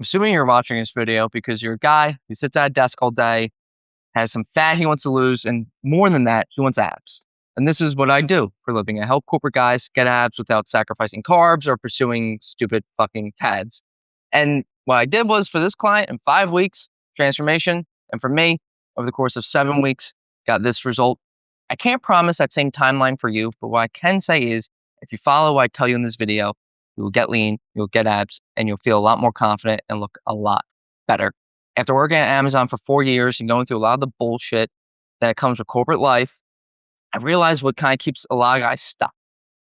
Assuming you're watching this video because you're a guy who sits at a desk all day, has some fat he wants to lose, and more than that, he wants abs. And this is what I do for a living. I help corporate guys get abs without sacrificing carbs or pursuing stupid fucking fads. And what I did was for this client in 5 weeks, transformation. And for me, over the course of 7 weeks, got this result. I can't promise that same timeline for you, but what I can say is if you follow what I tell you in this video, you will get lean, you'll get abs, and you'll feel a lot more confident and look a lot better. After working at Amazon for 4 years and going through a lot of the bullshit that comes with corporate life, I realized what kind of keeps a lot of guys stuck.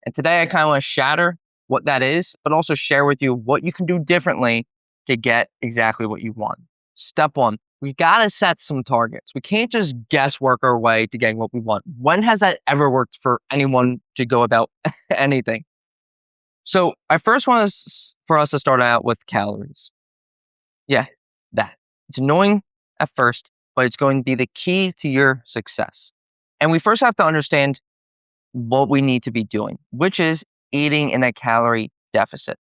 And today I kind of want to shatter what that is, but also share with you what you can do differently to get exactly what you want. Step one, we got to set some targets. We can't just guesswork our way to getting what we want. When has that ever worked for anyone to go about anything? So I first want for us to start out with calories. Yeah, that. It's annoying at first, but it's going to be the key to your success. And we first have to understand what we need to be doing, which is eating in a calorie deficit.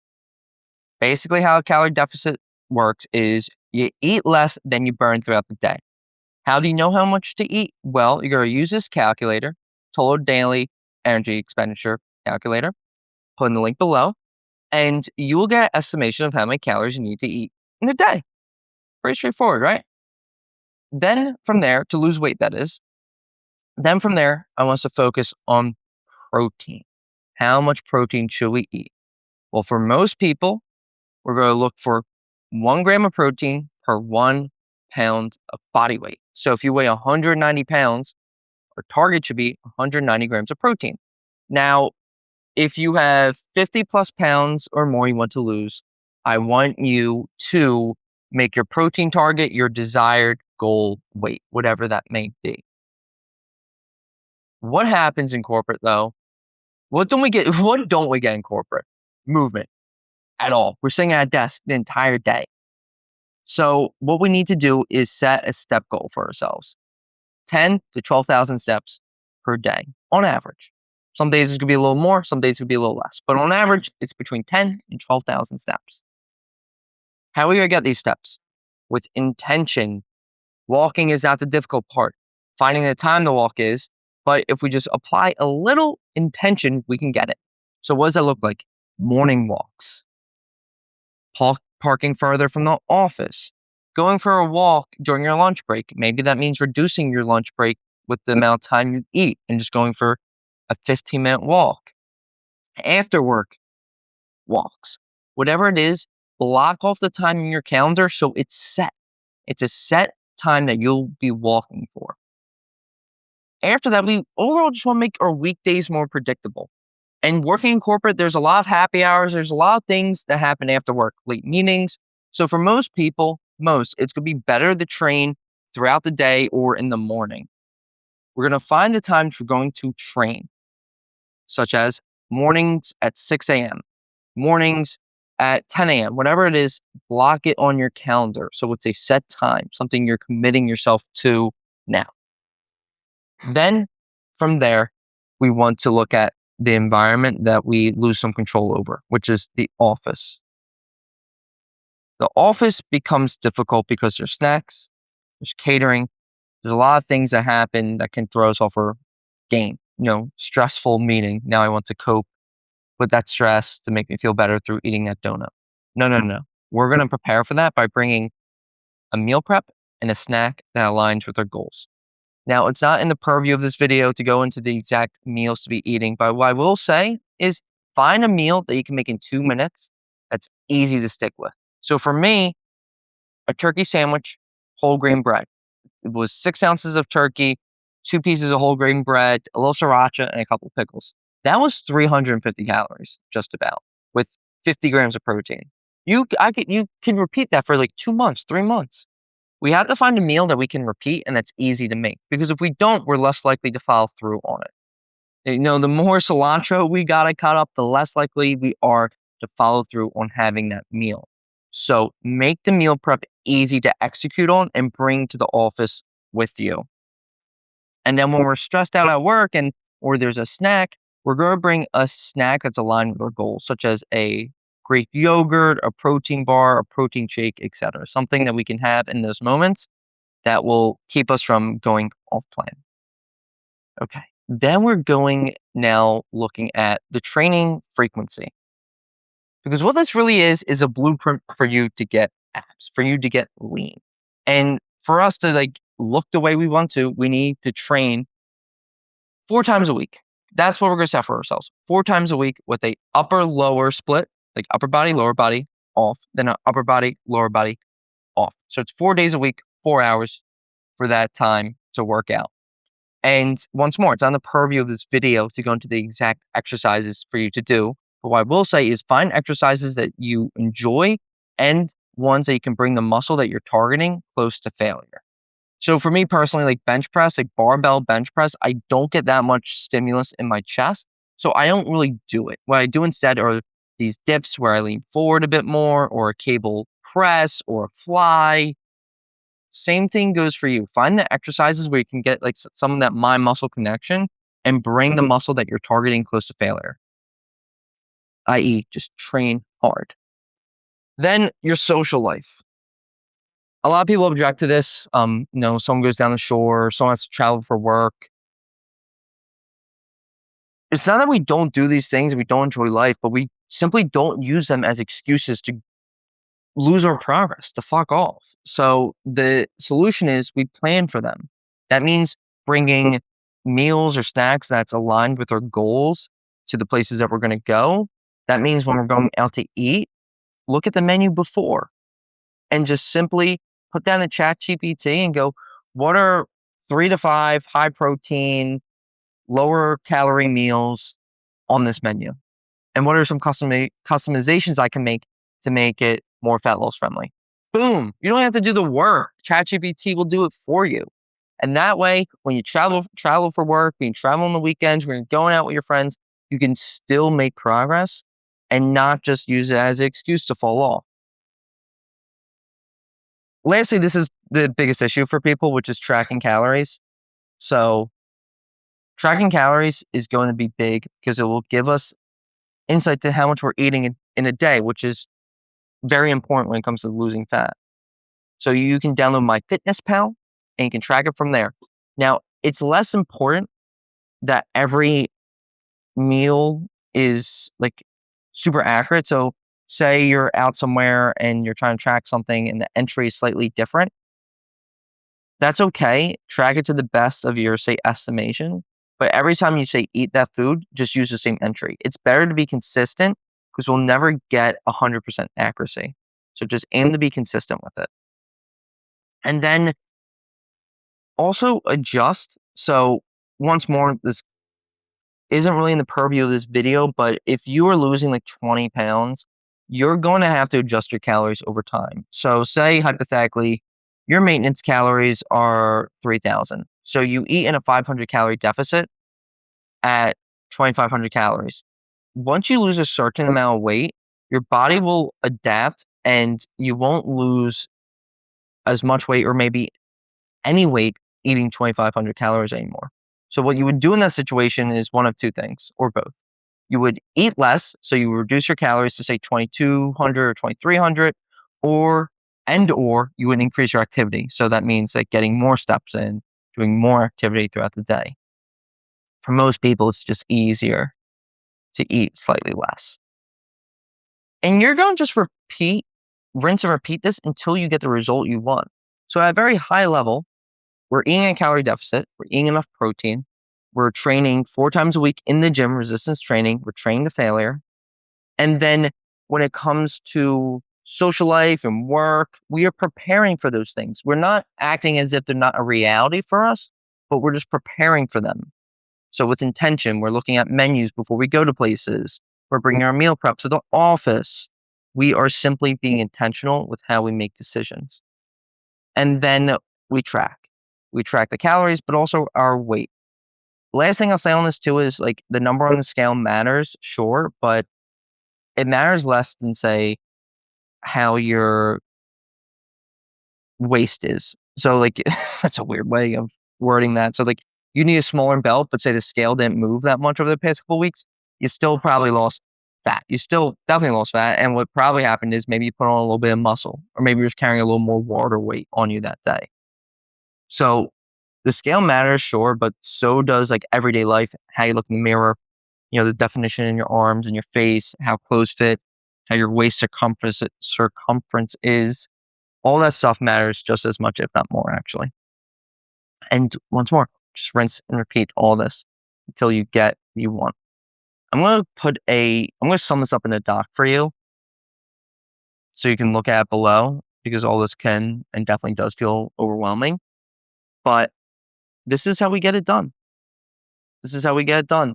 Basically, how a calorie deficit works is you eat less than you burn throughout the day. How do you know how much to eat? Well, you're going to use this calculator, total daily energy expenditure calculator. Put in the link below, and you will get an estimation of how many calories you need to eat in a day. Pretty straightforward, right? Then from there, to lose weight, that is. Then from there, I want us to focus on protein. How much protein should we eat? Well, for most people, we're going to look for 1 gram of protein per 1 pound of body weight. So if you weigh 190 pounds, our target should be 190 grams of protein. Now, if you have 50 plus pounds or more you want to lose, I want you to make your protein target your desired goal weight, whatever that may be. What happens in corporate though? What don't we get in corporate? Movement at all. We're sitting at a desk the entire day. So what we need to do is set a step goal for ourselves. 10 to 12,000 steps per day on average. Some days it's going to be a little more, some days it could be a little less. But on average, it's between 10 and 12,000 steps. How are we going to get these steps? With intention. Walking is not the difficult part. Finding the time to walk is, but if we just apply a little intention, we can get it. So what does that look like? Morning walks. Parking further from the office. Going for a walk during your lunch break. Maybe that means reducing your lunch break with the amount of time you eat and just going for a 15-minute walk. After work walks. Whatever it is, block off the time in your calendar so it's set. It's a set time that you'll be walking for. After that, we overall just want to make our weekdays more predictable. And working in corporate, there's a lot of happy hours. There's a lot of things that happen after work, late meetings. So for most people, it's going to be better to train throughout the day or in the morning. We're going to find the times we're going to train, such as mornings at 6 a.m., mornings at 10 a.m., whatever it is, block it on your calendar. So it's a set time, something you're committing yourself to now. Then from there, we want to look at the environment that we lose some control over, which is the office. The office becomes difficult because there's snacks, there's catering, there's a lot of things that happen that can throw us off our game. Stressful meeting. Now I want to cope with that stress to make me feel better through eating that donut. No. We're going to prepare for that by bringing a meal prep and a snack that aligns with our goals. Now, it's not in the purview of this video to go into the exact meals to be eating, but what I will say is find a meal that you can make in 2 minutes that's easy to stick with. So for me, a turkey sandwich, whole grain bread. It was 6 ounces of turkey, 2 pieces of whole grain bread, a little sriracha, and a couple pickles. That was 350 calories, just about, with 50 grams of protein. You can repeat that for like 2 months, 3 months. We have to find a meal that we can repeat and that's easy to make, because if we don't, we're less likely to follow through on it. The more cilantro we got to cut up, the less likely we are to follow through on having that meal. So make the meal prep easy to execute on and bring to the office with you. And then when we're stressed out at work or there's a snack, we're going to bring a snack that's aligned with our goals, such as a Greek yogurt, a protein bar, a protein shake, etc. Something that we can have in those moments that will keep us from going off plan. Okay. Then we're going now looking at the training frequency. Because what this really is a blueprint for you to get abs, for you to get lean. And for us to look the way we want to, we need to train 4 times a week. That's what we're going to set for ourselves. 4 times a week with a upper lower split, like upper body, lower body off, then an upper body, lower body off. So it's 4 days a week, 4 hours for that time to work out. And once more, it's on the purview of this video to go into the exact exercises for you to do. But what I will say is find exercises that you enjoy and ones that you can bring the muscle that you're targeting close to failure. So for me personally, like bench press, like barbell bench press, I don't get that much stimulus in my chest. So I don't really do it. What I do instead are these dips where I lean forward a bit more, or a cable press, or a fly. Same thing goes for you. Find the exercises where you can get some of that mind muscle connection and bring the muscle that you're targeting close to failure, i.e. just train hard. Then your social life. A lot of people object to this. Someone goes down the shore, someone has to travel for work. It's not that we don't do these things, we don't enjoy life, but we simply don't use them as excuses to lose our progress, to fuck off. So the solution is we plan for them. That means bringing meals or snacks that's aligned with our goals to the places that we're going to go. That means when we're going out to eat, look at the menu before and just simply put down the chat GPT and go, what are 3 to 5 high protein, lower calorie meals on this menu? And what are some customizations I can make to make it more fat loss friendly? Boom. You don't have to do the work. ChatGPT will do it for you. And that way, when you travel for work, when you travel on the weekends, when you're going out with your friends, you can still make progress and not just use it as an excuse to fall off. Lastly, this is the biggest issue for people, which is tracking calories. So tracking calories is going to be big because it will give us insight to how much we're eating in a day, which is very important when it comes to losing fat. So you can download MyFitnessPal and you can track it from there. Now, it's less important that every meal is super accurate. So say you're out somewhere and you're trying to track something and the entry is slightly different. That's okay. Track it to the best of your, say, estimation. But every time you say eat that food, just use the same entry. It's better to be consistent because we'll never get 100% accuracy. So just aim to be consistent with it. And then also adjust. So once more, this isn't really in the purview of this video, but if you are losing 20 pounds, you're going to have to adjust your calories over time. So say hypothetically, your maintenance calories are 3,000. So you eat in a 500 calorie deficit at 2,500 calories. Once you lose a certain amount of weight, your body will adapt and you won't lose as much weight or maybe any weight eating 2,500 calories anymore. So what you would do in that situation is one of two things, or both. You would eat less, so you would reduce your calories to say 2,200 or 2,300, or you would increase your activity. So that means getting more steps in, doing more activity throughout the day. For most people, it's just easier to eat slightly less. And you're going to just rinse and repeat this until you get the result you want. So at a very high level, we're eating a calorie deficit, we're eating enough protein, we're training 4 times a week in the gym, resistance training, we're training to failure. And then when it comes to social life and work, we are preparing for those things. We're not acting as if they're not a reality for us, but we're just preparing for them. So with intention, we're looking at menus before we go to places. We're bringing our meal prep to the office. We are simply being intentional with how we make decisions. And then we track. We track the calories, but also our weight. Last thing I'll say on this too is the number on the scale matters, sure, but it matters less than say how your waist is. So that's a weird way of wording that. So you need a smaller belt, but say the scale didn't move that much over the past couple of weeks, you still probably lost fat. You still definitely lost fat. And what probably happened is maybe you put on a little bit of muscle, or maybe you're just carrying a little more water weight on you that day. So the scale matters, sure, but so does like everyday life, how you look in the mirror, the definition in your arms and your face, how clothes fit, how your waist circumference is. All that stuff matters just as much, if not more, actually. And once more, just rinse and repeat all this until you get what you want. I'm going to sum this up in a doc for you so you can look at it below, because all this can and definitely does feel overwhelming. But this is how we get it done. This is how we get it done.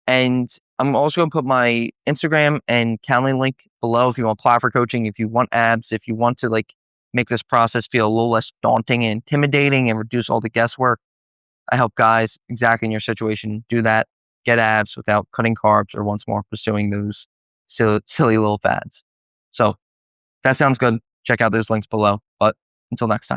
And I'm also going to put my Instagram and Calendly link below if you want to apply for coaching, if you want abs, if you want to like make this process feel a little less daunting and intimidating and reduce all the guesswork. I help guys exactly in your situation do that, get abs without cutting carbs or once more pursuing those silly little fads. So if that sounds good, check out those links below. But until next time.